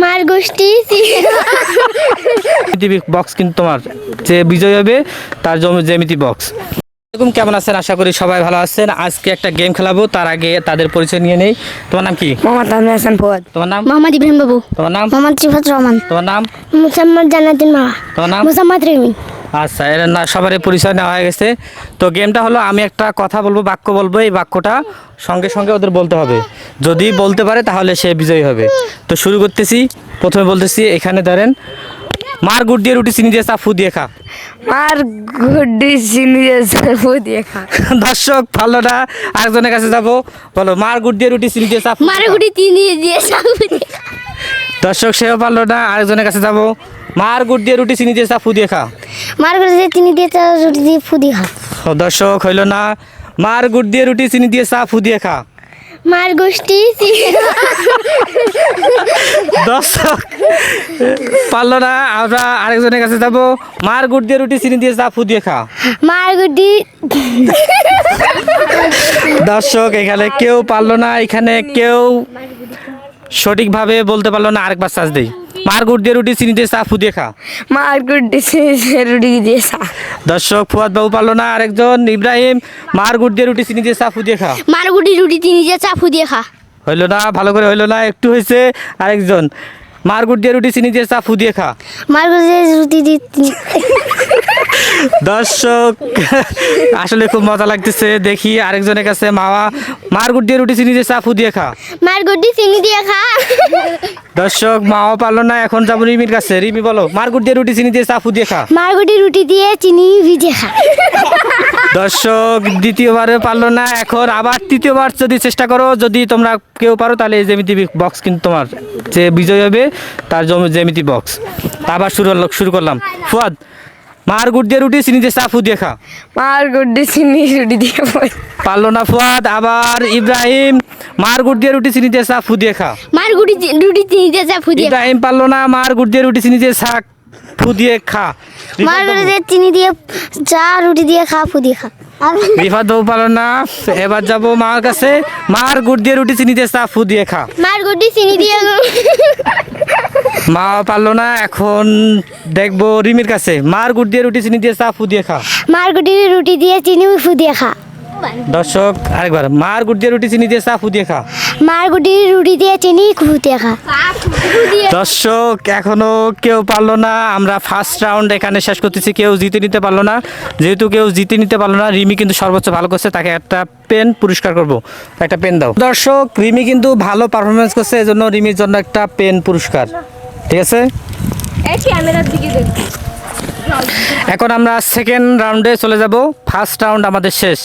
মার গোষ্ঠী বক্স কিন্তু তোমার যে বিজয় হবে তার জ্যামিতি বক্স। এরকম কেমন আছেন? আশা করি সবাই ভালো আছেন। আজকে একটা গেম খেলাবো, তার আগে তাদের পরিচয় নিয়ে নেই। তোমার নাম কি? মোহাম্মদ তানভীর হাসান ফুয়াদ। তোমার নাম? মোহাম্মদ ইব্রাহিম বাবু। তোমার নাম? মোহাম্মদ সিফাত রহমান। তোমার নাম? মুসাম্মদ জান্নাতুল মাওয়া। তোমার নাম? মুসাম্মদ রিমি। আচ্ছা, এর না সবারই পরিচয় নেওয়া হয়ে গেছে। তো গেমটা হলো, আমি একটা কথা বলবো, বাক্য বলবো, এই বাক্যটা সঙ্গে সঙ্গে ওদের বলতে হবে। যদি বলতে পারে তাহলে সে বিজয়ী হবে। তো শুরু করতেছি। প্রথমে বলতেছি, এখানে ধরেন, মার গুড় দিয়ে রুটি চিনি দিয়ে চা ফু দিয়ে খা। মার গুড্ডি চিনি দিয়ে ফু দিয়ে খা। দর্শক ভালো না, আরেকজনের কাছে যাবো। বলো, মার গুড় দিয়ে রুটি চিনি দিয়ে চা ফু দিয়ে মার খা। গুড্ডি চিনি দিয়ে চা ফু দিয়ে খা। দর্শক সেও পারলো না, আরেকজনের কাছে যাবো। মার গুড় দিয়ে রুটি চিনি দিয়ে চা ফু দিয়ে খা। মার গুড্ডি দিয়ে চিনি দিয়ে চা রুটি দিয়ে ফু দিয়ে খা। ও দর্শক হইল না, মার গুড় দিয়ে রুটি চিনি দিয়ে চা ফু দিয়ে খা। মার গোষ্ঠী দর্শক পারলো না, আমরা আরেকজনের কাছে যাবো। মার গুড় দিয়ে রুটি চিনি দিয়ে চা ফু দিয়ে খা। মার গুড্ডি দর্শক এখানে কেউ পারলো না, এখানে কেউ সঠিকভাবে বলতে পারলো না। আরেকবার চাষ দেই। মার গুড় দিয়ে রুটি চিনি দিয়ে চা ফু দিয়ে খা। মার গুড্ডি চিনি দিয়ে রুটি দিয়ে চা। দর্শক ফুয়াদ বাবু পারলো না, আরেকজন ইব্রাহিম। মার গুড় দিয়ে রুটি চিনি দিয়ে চা ফু দিয়ে খা। মার গুড্ডি রুটি চিনি দিয়ে চা ফু দিয়ে খা। হইলো না, ভালো করে হইলো না, একটু হয়েছে। আরেকজন, মার গুড় দিয়ে রুটি চিনি দিয়ে চা ফু দিয়ে খা। মার গুড্ডি রুটি দিয়ে দর্শক আসলে খুব মজা লাগতেছে। দেখি আরেকজনের কাছে, মাওয়া। মার গুড় দিয়ে রুটি চিনি দিয়ে চা ফু দিয়ে খা। মার গুড্ডি চিনি দিয়ে খা। দর্শক মাও পারলো না, এখন যাবো রিমির কাছে। রিমি বলো, মার গুড় দিয়ে রুটি চিনি দিয়ে চা ফু দিয়ে খা। মার গুড্ডি রুটি দিয়ে চিনি ভিজে খা। দর্শক দ্বিতীয়বারে পারলো না, এখন আবার তৃতীয়বার যদি চেষ্টা করো, যদি তোমরা কেউ পারো তাহলে এই জ্যামিতি বক্স কিন্তু তোমার যে বিজয় হবে তার জ্যামিতি বক্স। আবার শুরু করলাম। ফুয়াদ, মার গুড় দিয়ে রুটি চিনি দিয়ে চা ফু দিয়ে খা। মার গুড্ডি চিনি রুটি দিয়ে পারলো না ফুয়াদ। আবার ইব্রাহিম, মার গুড় দিয়ে রুটি চিনি দিয়ে চা ফু দিয়ে খা। মার গুড্ডি রুটি চিনি দিয়ে চা ফু দিয়ে খা। ইব্রাহিম পারলো না, মার গুড় দিয়ে রুটি চিনি দিয়ে চা ফু দিয়ে খা। মার গুড্ডি দিয়ে চিনি দিয়ে চা রুটি দিয়ে খা ফু দিয়ে খা। রিফাত বাবু পারলো না, এবার যাবো মার কাছে। মার গুড় দিয়ে রুটি চিনি দিয়ে চা ফু দিয়ে খা। মার গুড্ডি চিনি দিয়ে মা পারলো না, এখন দেখবো রিমির কাছে। মার গুড় দিয়ে রুটি চিনি দিয়ে চা ফু দিয়ে খা। মার গুড্ডি রুটি দিয়ে চিনি ফু দিয়ে খা। দর্শক আরেকবার, মার গুড় দিয়ে রুটি চিনি দিয়ে চা ফু দিয়ে খা। মার গুড্ডি রুটি দিয়ে চিনি ফু দিয়ে খা। দর্শক এখনো কেউ পারলো না, আমরা ফার্স্ট রাউন্ড এখানে শেষ করতেছি। কেউ জিতে নিতে পারলো না। যেহেতু কেউ জিতে নিতে পারলো না, রিমি কিন্তু সর্বোচ্চ ভালো করছে, তাকে একটা পেন পুরস্কার করব। একটা পেন দাও। দর্শক রিমি কিন্তু ভালো পারফরমেন্স করছে, এজন্য রিমির জন্য একটা পেন পুরস্কার। ঠিক আছে, এখন আমরা সেকেন্ড রাউন্ডে চলে যাব। ফার্স্ট রাউন্ড আমাদের শেষ।